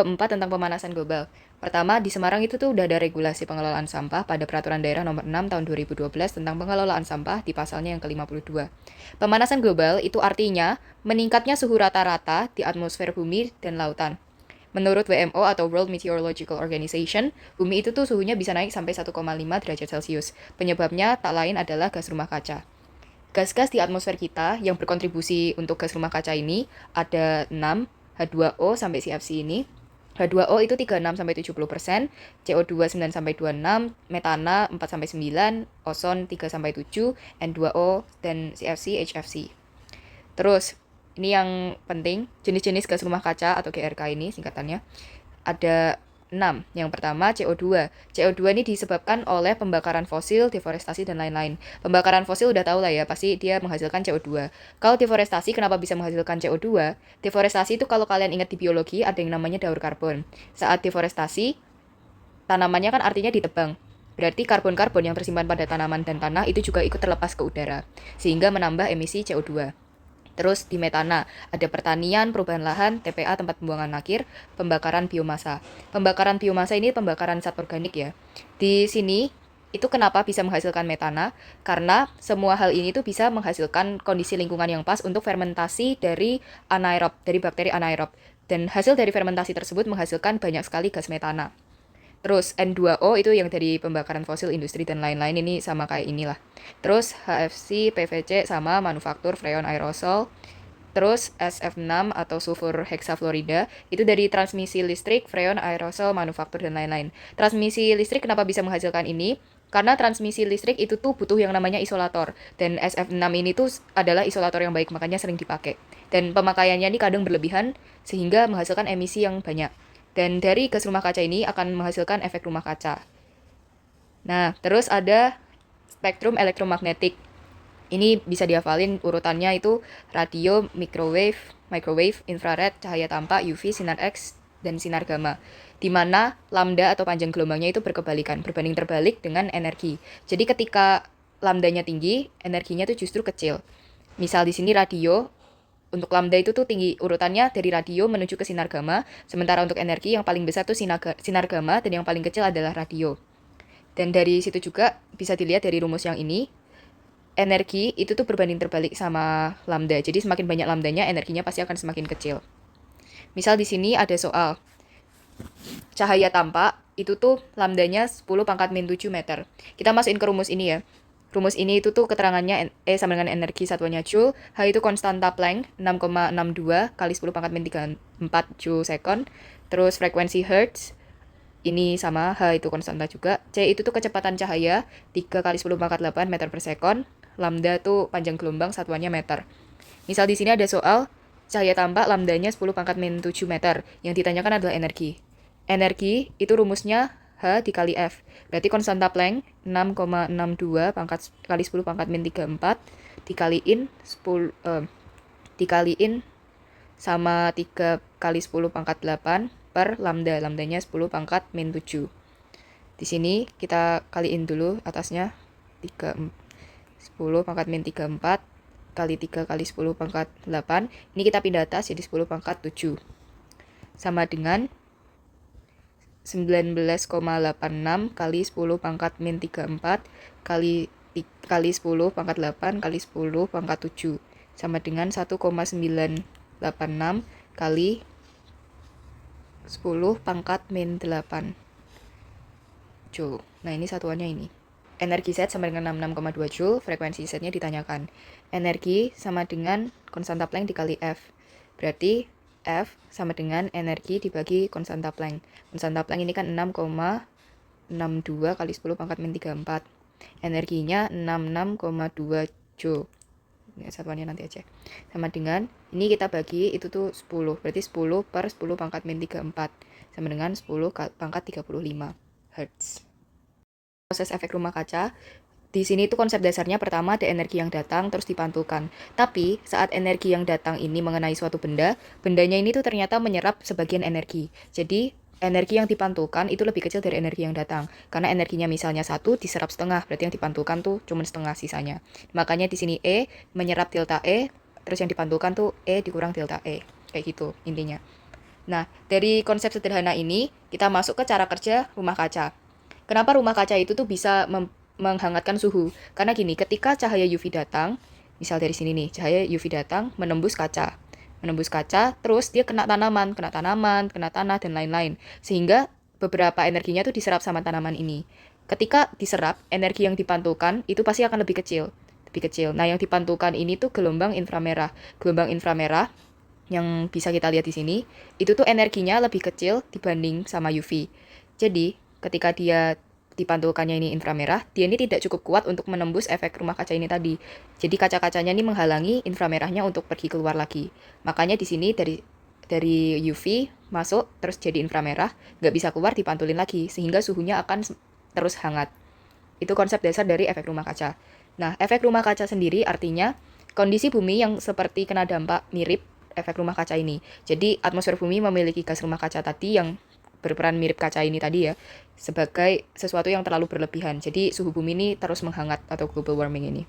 Keempat, tentang pemanasan global. Pertama, di Semarang itu tuh udah ada regulasi pengelolaan sampah pada Peraturan Daerah Nomor 6 Tahun 2012 tentang pengelolaan sampah di pasalnya yang ke-52. Pemanasan global itu artinya meningkatnya suhu rata-rata di atmosfer bumi dan lautan. Menurut WMO atau World Meteorological Organization, bumi itu tuh suhunya bisa naik sampai 1,5 derajat Celcius. Penyebabnya tak lain adalah gas rumah kaca. Gas-gas di atmosfer kita yang berkontribusi untuk gas rumah kaca ini ada 6, H2O sampai CFC ini. H2O itu 36 sampai 70%, CO2 9 sampai 26, metana 4 sampai 9, ozon 3 sampai 7, N2O dan CFC HFC. Terus, ini yang penting, jenis-jenis gas rumah kaca atau GRK ini singkatannya ada 6. Yang pertama CO2. CO2 ini disebabkan oleh pembakaran fosil, deforestasi, dan lain-lain. Pembakaran fosil udah tahu lah ya, pasti dia menghasilkan CO2. Kalau deforestasi kenapa bisa menghasilkan CO2? Deforestasi itu kalau kalian ingat di biologi ada yang namanya daur karbon. Saat deforestasi, tanamannya kan artinya ditebang. Berarti karbon-karbon yang tersimpan pada tanaman dan tanah itu juga ikut terlepas ke udara, sehingga menambah emisi CO2. Terus di metana, ada pertanian, perubahan lahan, TPA tempat pembuangan akhir, pembakaran biomasa. Pembakaran biomasa ini pembakaran zat organik ya. Di sini itu kenapa bisa menghasilkan metana? Karena semua hal ini tuh bisa menghasilkan kondisi lingkungan yang pas untuk fermentasi dari anaerob, dari bakteri anaerob. Dan hasil dari fermentasi tersebut menghasilkan banyak sekali gas metana. Terus N2O itu yang dari pembakaran fosil, industri, dan lain-lain ini sama kayak inilah. Terus HFC, PVC sama manufaktur freon aerosol. Terus SF6 atau sulfur hexafluorida itu dari transmisi listrik, freon aerosol, manufaktur, dan lain-lain. Transmisi listrik kenapa bisa menghasilkan ini? Karena transmisi listrik itu tuh butuh yang namanya isolator. Dan SF6 ini tuh adalah isolator yang baik, makanya sering dipakai. Dan pemakaiannya ini kadang berlebihan sehingga menghasilkan emisi yang banyak. Dan dari gas rumah kaca ini akan menghasilkan efek rumah kaca. Nah, terus ada spektrum elektromagnetik. Ini bisa dihafalin urutannya itu radio, microwave, infrared, cahaya tampak, UV, sinar X, dan sinar gamma. Di mana lambda atau panjang gelombangnya itu berkebalikan, berbanding terbalik dengan energi. Jadi ketika lambdanya tinggi, energinya itu justru kecil. Misal di sini radio, untuk lambda itu tuh tinggi urutannya dari radio menuju ke sinar gamma, sementara untuk energi yang paling besar tuh sinar gamma dan yang paling kecil adalah radio. Dan dari situ juga bisa dilihat dari rumus yang ini, energi itu tuh berbanding terbalik sama lambda. Jadi semakin banyak lambdanya, energinya pasti akan semakin kecil. Misal di sini ada soal cahaya tampak, itu tuh lambdanya 10 pangkat min 7 meter. Kita masukin ke rumus ini ya. Rumus ini itu tuh keterangannya E sama dengan energi satuannya Joule, H itu konstanta Planck 6,62 kali 10 pangkat min 34 Joule second, terus frekuensi Hertz, ini sama, H itu konstanta juga, C itu tuh kecepatan cahaya 3 kali 10 pangkat 8 meter per second, lambda tuh panjang gelombang satuannya meter. Misal di sini ada soal, cahaya tampak lambdanya 10 pangkat min 7 meter, yang ditanyakan adalah energi. Energi itu rumusnya H dikali F. Berarti konstanta Planck 6,62 pangkat kali 10 pangkat min 34 dikaliin 10 dikaliin sama 3 kali 10 pangkat 8 per lambda. Lambdanya 10 pangkat min 7. Di sini kita kaliin dulu atasnya 3 10 pangkat min 34 kali 3 kali 10 pangkat 8. Ini kita pindah atas jadi 10 pangkat 7. Sama dengan 19,86 kali 10 pangkat min 34 kali 10 pangkat 8 kali 10 pangkat 7 sama dengan 1,986 kali 10 pangkat min 8 Joule. Nah ini satuannya ini. Energi Z sama dengan 66,2 Joule, frekuensi Z-nya ditanyakan. Energi sama dengan konstanta Planck dikali F. Berarti F sama dengan energi dibagi konstanta Planck. Konstanta Planck ini kan 6,62 kali 10 pangkat min 34. Energinya 66,2 Joule. Ya, satuannya nanti aja. Sama dengan, ini kita bagi itu tuh 10. Berarti 10 per 10 pangkat min 34. Sama dengan 10 pangkat 35 Hertz. Proses efek rumah kaca, di sini tuh konsep dasarnya pertama ada energi yang datang terus dipantulkan. Tapi saat energi yang datang ini mengenai suatu benda, bendanya ini tuh ternyata menyerap sebagian energi. Jadi energi yang dipantulkan itu lebih kecil dari energi yang datang. Karena energinya misalnya 1 diserap setengah, berarti yang dipantulkan tuh cuma setengah sisanya. Makanya di sini E menyerap delta E, terus yang dipantulkan tuh E dikurang delta E. Kayak gitu intinya. Nah, dari konsep sederhana ini, kita masuk ke cara kerja rumah kaca. Kenapa rumah kaca itu tuh bisa menghangatkan suhu? Karena gini, ketika cahaya UV datang, misal dari sini nih, cahaya UV datang menembus kaca. Menembus kaca, terus dia kena tanaman, kena tanah, dan lain-lain. Sehingga beberapa energinya tuh diserap sama tanaman ini. Ketika diserap, energi yang dipantulkan itu pasti akan lebih kecil. Lebih kecil. Nah, yang dipantulkan ini tuh gelombang inframerah. Gelombang inframerah yang bisa kita lihat di sini, itu tuh energinya lebih kecil dibanding sama UV. Jadi, ketika dia dipantulkannya ini inframerah, dia ini tidak cukup kuat untuk menembus efek rumah kaca ini tadi. Jadi kaca-kacanya ini menghalangi inframerahnya untuk pergi keluar lagi. Makanya di sini dari UV masuk terus jadi inframerah, nggak bisa keluar dipantulin lagi, sehingga suhunya akan terus hangat. Itu konsep dasar dari efek rumah kaca. Nah, efek rumah kaca sendiri artinya kondisi bumi yang seperti kena dampak mirip efek rumah kaca ini. Jadi, atmosfer bumi memiliki gas rumah kaca tadi yang berperan mirip kaca ini tadi ya, sebagai sesuatu yang terlalu berlebihan. Jadi, suhu bumi ini terus menghangat atau global warming ini.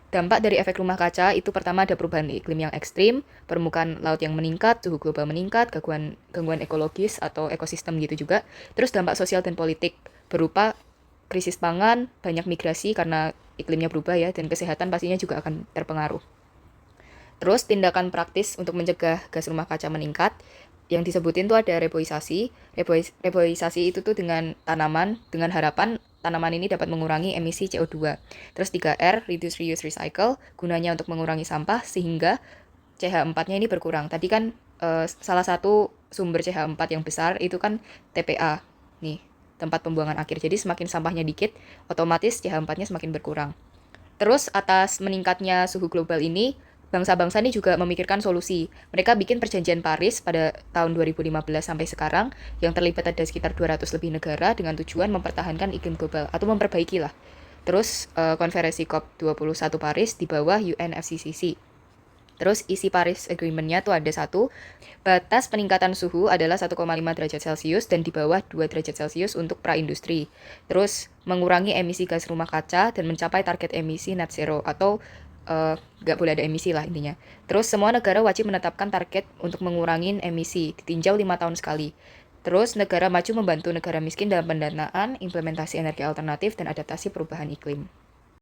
Dampak dari efek rumah kaca itu pertama ada perubahan iklim yang ekstrim, permukaan laut yang meningkat, suhu global meningkat, gangguan ekologis atau ekosistem gitu juga. Terus dampak sosial dan politik berupa krisis pangan, banyak migrasi karena iklimnya berubah ya, dan kesehatan pastinya juga akan terpengaruh. Terus tindakan praktis untuk mencegah gas rumah kaca meningkat, yang disebutin tuh ada reboisasi. Reboisasi itu tuh dengan tanaman, dengan harapan tanaman ini dapat mengurangi emisi CO2. Terus 3R, reduce, reuse, recycle, gunanya untuk mengurangi sampah sehingga CH4-nya ini berkurang. Tadi kan salah satu sumber CH4 yang besar itu kan TPA, nih, tempat pembuangan akhir. Jadi semakin sampahnya dikit, otomatis CH4-nya semakin berkurang. Terus atas meningkatnya suhu global ini, bangsa-bangsa ini juga memikirkan solusi. Mereka bikin perjanjian Paris pada tahun 2015 sampai sekarang, yang terlibat ada sekitar 200 lebih negara dengan tujuan mempertahankan iklim global atau memperbaiki lah. Terus konferensi COP21 Paris di bawah UNFCCC. Terus isi Paris Agreement-nya tuh ada satu, batas peningkatan suhu adalah 1,5 derajat Celcius dan di bawah 2 derajat Celcius untuk praindustri. Terus mengurangi emisi gas rumah kaca dan mencapai target emisi net zero atau nggak boleh ada emisi lah intinya. Terus semua negara wajib menetapkan target untuk mengurangi emisi, ditinjau 5 tahun sekali. Terus negara maju membantu negara miskin dalam pendanaan, implementasi energi alternatif, dan adaptasi perubahan iklim.